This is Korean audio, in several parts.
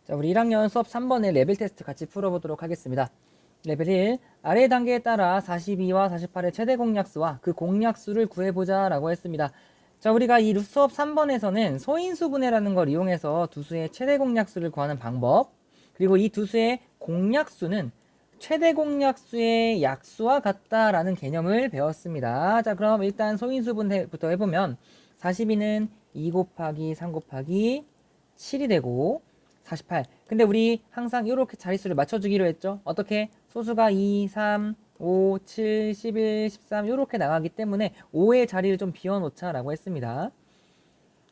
자, 우리 1학년 수업 3번의 레벨 테스트 같이 풀어보도록 하겠습니다. 레벨 1, 아래 단계에 따라 42와 48의 최대 공약수와 그 공약수를 구해보자 라고 했습니다. 자, 우리가 이 수업 3번에서는 소인수분해라는 걸 이용해서 두 수의 최대 공약수를 구하는 방법, 그리고 이 두 수의 공약수는 최대 공약수의 약수와 같다라는 개념을 배웠습니다. 자, 그럼 일단 소인수분해부터 해보면 42는 2 곱하기 3 곱하기 7이 되고 48. 근데 우리 항상 이렇게 자릿수를 맞춰주기로 했죠. 어떻게? 소수가 2, 3, 5, 7, 11, 13 이렇게 나가기 때문에 5의 자리를 좀 비워놓자 라고 했습니다.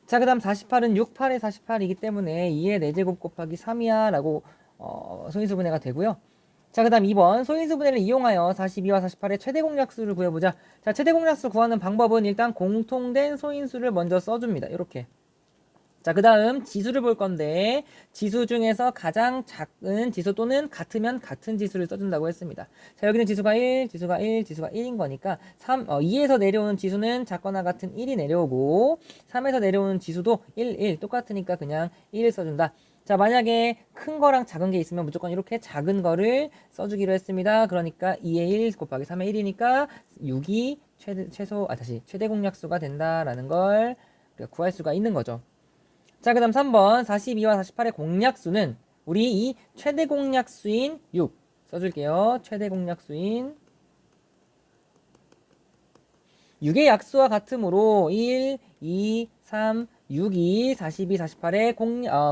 자, 그 다음 48은 6, 8의 48이기 때문에 2의 4제곱 곱하기 3이야 라고 소인수분해가 되고요. 자, 그 다음 2번 소인수분해를 이용하여 42와 48의 최대 공약수를 구해보자. 자, 최대 공약수 구하는 방법은 일단 공통된 소인수를 먼저 써줍니다. 이렇게. 자, 그 다음 지수를 볼 건데 지수 중에서 가장 작은 지수 또는 같으면 같은 지수를 써준다고 했습니다. 자, 여기는 지수가 1, 지수가 1, 지수가 1인 거니까 2에서 내려오는 지수는 작거나 같은 1이 내려오고 3에서 내려오는 지수도 1, 1 똑같으니까 그냥 1을 써준다. 자, 만약에 큰 거랑 작은 게 있으면 무조건 이렇게 작은 거를 써주기로 했습니다. 그러니까 2의 1 곱하기 3의 1이니까 6이 최대 공약수가 된다라는 걸 구할 수가 있는 거죠. 자, 그 다음 3번 42와 48의 공약수는 우리 이 최대 공약수인 6 써줄게요. 최대 공약수인 6의 약수와 같으므로 1, 2, 3, 6이 42, 48의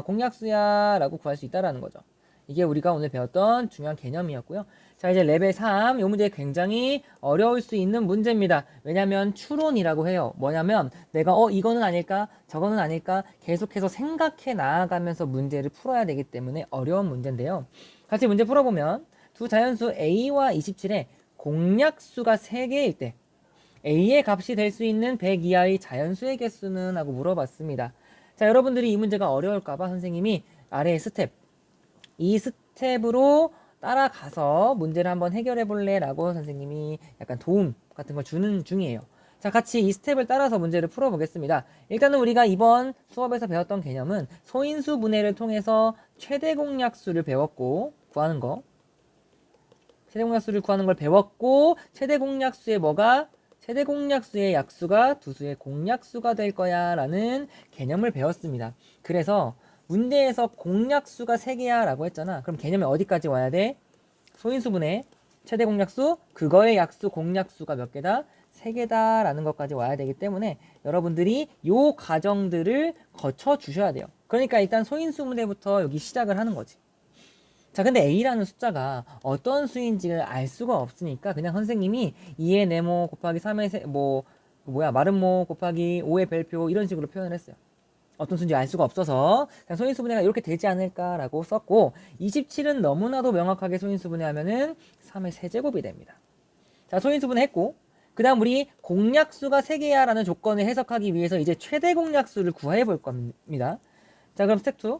공약수야 라고 구할 수 있다는 거죠. 이게 우리가 오늘 배웠던 중요한 개념이었고요. 자, 이제 레벨 3, 이 문제 굉장히 어려울 수 있는 문제입니다. 왜냐면 추론이라고 해요. 뭐냐면 내가 이거는 아닐까 저거는 아닐까 계속해서 생각해 나아가면서 문제를 풀어야 되기 때문에 어려운 문제인데요. 같이 문제 풀어보면 두 자연수 a와 27의 공약수가 3개일 때 a의 값이 될 수 있는 100 이하의 자연수의 개수는? 하고 물어봤습니다. 자, 여러분들이 이 문제가 어려울까봐 선생님이 아래의 스텝, 이 스텝으로 따라가서 문제를 한번 해결해 볼래? 라고 선생님이 약간 도움 같은 걸 주는 중이에요. 자, 같이 이 스텝을 따라서 문제를 풀어보겠습니다. 일단은 우리가 이번 수업에서 배웠던 개념은 소인수 분해를 통해서 최대 공약수를 배웠고 구하는 거, 최대 공약수를 구하는 걸 배웠고 최대 공약수의 최대 공약수의 약수가 두 수의 공약수가 될 거야 라는 개념을 배웠습니다. 그래서 문제에서 공약수가 3개야 라고 했잖아. 그럼 개념이 어디까지 와야 돼? 소인수분해 최대 공약수, 그거의 약수 공약수가 몇 개다? 3개다 라는 것까지 와야 되기 때문에 여러분들이 요 과정들을 거쳐 주셔야 돼요. 그러니까 일단 소인수분해부터 여기 시작을 하는 거지. 자, 근데 a라는 숫자가 어떤 수인지를 알 수가 없으니까 그냥 선생님이 2의 네모 곱하기 3의 마름모 곱하기 5의 별표 이런 식으로 표현을 했어요. 어떤 수인지 알 수가 없어서 그냥 소인수분해가 이렇게 되지 않을까라고 썼고 27은 너무나도 명확하게 소인수분해하면은 3의 세제곱이 됩니다. 자, 소인수분해 했고 그 다음 우리 공약수가 3개야 라는 조건을 해석하기 위해서 이제 최대 공약수를 구해 볼 겁니다. 자, 그럼 스텝 2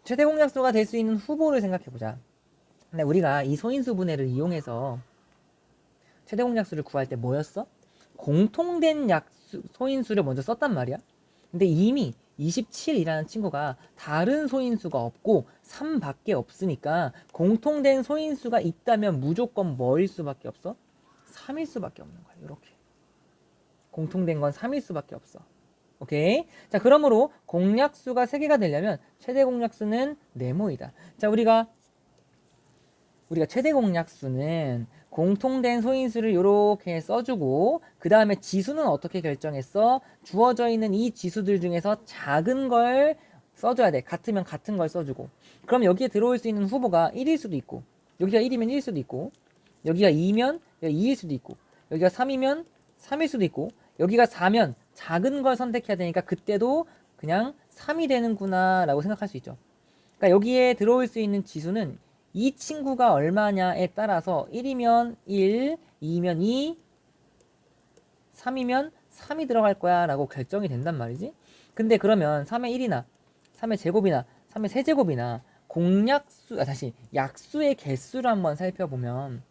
최대 공약수가 될 수 있는 후보를 생각해보자. 근데 우리가 이 소인수 분해를 이용해서 최대 공약수를 구할 때 뭐였어? 공통된 소인수를 먼저 썼단 말이야. 근데 이미 27이라는 친구가 다른 소인수가 없고 3밖에 없으니까 공통된 소인수가 있다면 무조건 뭐일 수밖에 없어? 3일 수밖에 없는 거야. 이렇게. 공통된 건 3일 수밖에 없어. 오케이. 자, 그러므로 공약수가 3개가 되려면 최대 공약수는 네모이다. 자, 우리가 최대 공약수는 공통된 소인수를 이렇게 써주고 그 다음에 지수는 어떻게 결정했어? 주어져 있는 이 지수들 중에서 작은 걸 써줘야 돼. 같으면 같은 걸 써주고 그럼 여기에 들어올 수 있는 후보가 1일 수도 있고 여기가 1이면 1일 수도 있고 여기가 2면 2일 수도 있고 여기가 3이면 3일 수도 있고 여기가 4면 작은 걸 선택해야 되니까 그때도 그냥 3이 되는구나 라고 생각할 수 있죠. 그러니까 여기에 들어올 수 있는 지수는 이 친구가 얼마냐에 따라서 1이면 1, 2이면 2, 3이면 3이 들어갈 거야 라고 결정이 된단 말이지. 근데 그러면 3의 1이나 3의 제곱이나 3의 세제곱이나 약수의 개수를 한번 살펴보면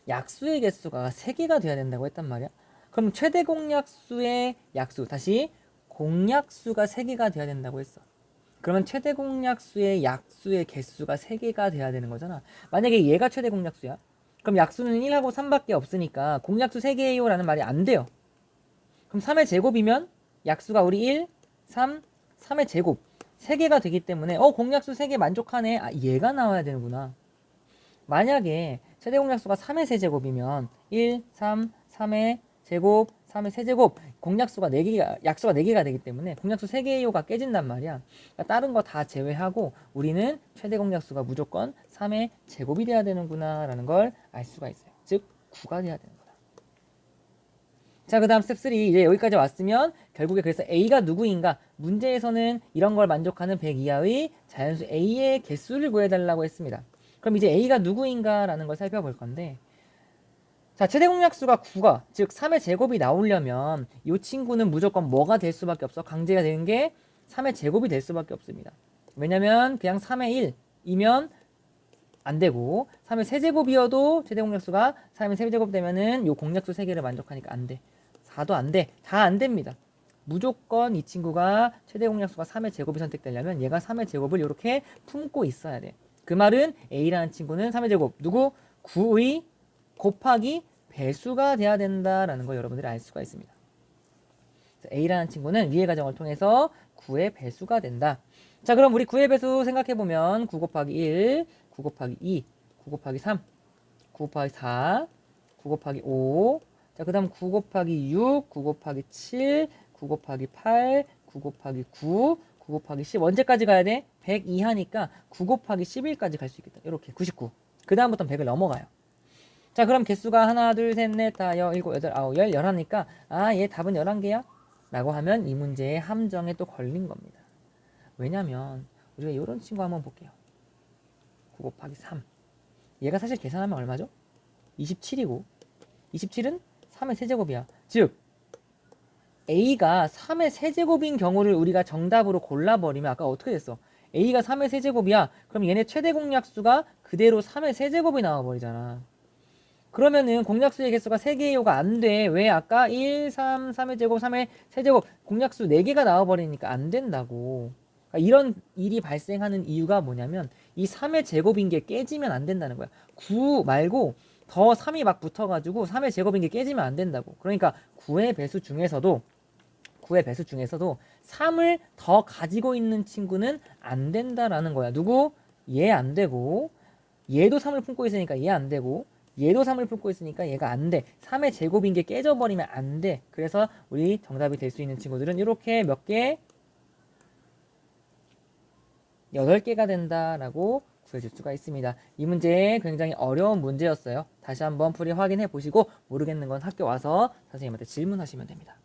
약수의 개수가 3개가 돼야 된다고 했단 말이야. 그럼 최대 공약수의 약수, 공약수가 3개가 돼야 된다고 했어. 그러면 최대 공약수의 약수의 개수가 3개가 돼야 되는 거잖아. 만약에 얘가 최대 공약수야. 그럼 약수는 1하고 3밖에 없으니까 공약수 3개예요 라는 말이 안 돼요. 그럼 3의 제곱이면 약수가 우리 1, 3, 3의 제곱 3개가 되기 때문에 공약수 3개 만족하네. 아, 얘가 나와야 되는구나. 만약에 최대 공약수가 3의 세제곱이면 1, 3, 3의 제곱, 3의 세제곱 공약수가 4개가 약수가 4개가 되기 때문에 공약수 3개요가 깨진단 말이야. 그러니까 다른 거 다 제외하고 우리는 최대 공약수가 무조건 3의 제곱이 돼야 되는구나 라는 걸 알 수가 있어요. 즉 9가 돼야 되는 거다. 자, 그 다음 스텝 3 이제 여기까지 왔으면 결국에 그래서 A가 누구인가 문제에서는 이런 걸 만족하는 100 이하의 자연수 A의 개수를 구해달라고 했습니다. 그럼 이제 A가 누구인가 라는 걸 살펴볼 건데, 자, 최대 공약수가 9가 즉 3의 제곱이 나오려면 이 친구는 무조건 뭐가 될 수밖에 없어? 강제가 되는 게 3의 제곱이 될 수밖에 없습니다. 왜냐면 그냥 3의 1이면 안 되고 3의 세제곱이어도 최대 공약수가 3의 세제곱 되면은 요 공약수 3개를 만족하니까 안 돼. 4도 안 돼. 다 안 됩니다. 무조건 이 친구가 최대 공약수가 3의 제곱이 선택되려면 얘가 3의 제곱을 이렇게 품고 있어야 돼. 그 말은 A라는 친구는 3의 제곱 누구? 9의 곱하기 배수가 돼야 된다라는 걸 여러분들이 알 수가 있습니다. A라는 친구는 위의 과정을 통해서 9의 배수가 된다. 자, 그럼 우리 9의 배수 생각해보면 9 곱하기 1, 9 곱하기 2, 9 곱하기 3, 9 곱하기 4, 9 곱하기 5, 자, 그 다음 9 곱하기 6, 9 곱하기 7, 9 곱하기 8, 9 곱하기 9, 9 곱하기 10. 언제까지 가야 돼? 100 이하니까 9 곱하기 11까지 갈 수 있겠다. 이렇게 99. 그 다음부터는 100을 넘어가요. 자, 그럼 개수가 하나, 둘, 셋, 넷, 다, 여, 일곱, 여덟, 아홉, 열, 11이니까 얘 답은 11개야? 라고 하면 이 문제의 함정에 또 걸린 겁니다. 왜냐면 우리가 이런 친구 한번 볼게요. 9 곱하기 3. 얘가 사실 계산하면 얼마죠? 27이고 27은 3의 세제곱이야. 즉 A가 3의 세제곱인 경우를 우리가 정답으로 골라버리면 아까 어떻게 됐어? A가 3의 세제곱이야. 그럼 얘네 최대 공약수가 그대로 3의 세제곱이 나와버리잖아. 그러면은 공약수의 개수가 3개요가 안 돼. 왜? 아까 1, 3, 3의 제곱, 3의 세제곱 공약수 4개가 나와버리니까 안 된다고. 그러니까 이런 일이 발생하는 이유가 뭐냐면 이 3의 제곱인 게 깨지면 안 된다는 거야. 9 말고 더 3이 막 붙어가지고 3의 제곱인 게 깨지면 안 된다고. 그러니까 9의 배수 중에서도 3을 더 가지고 있는 친구는 안 된다라는 거야. 누구? 얘 안 되고 얘도 3을 품고 있으니까 얘 안 되고 얘도 3을 품고 있으니까 얘가 안 돼. 3의 제곱인 게 깨져버리면 안 돼. 그래서 우리 정답이 될 수 있는 친구들은 이렇게 몇 개? 8개가 된다라고 구해줄 수가 있습니다. 이 문제 굉장히 어려운 문제였어요. 다시 한번 풀이 확인해 보시고 모르겠는 건 학교 와서 선생님한테 질문하시면 됩니다.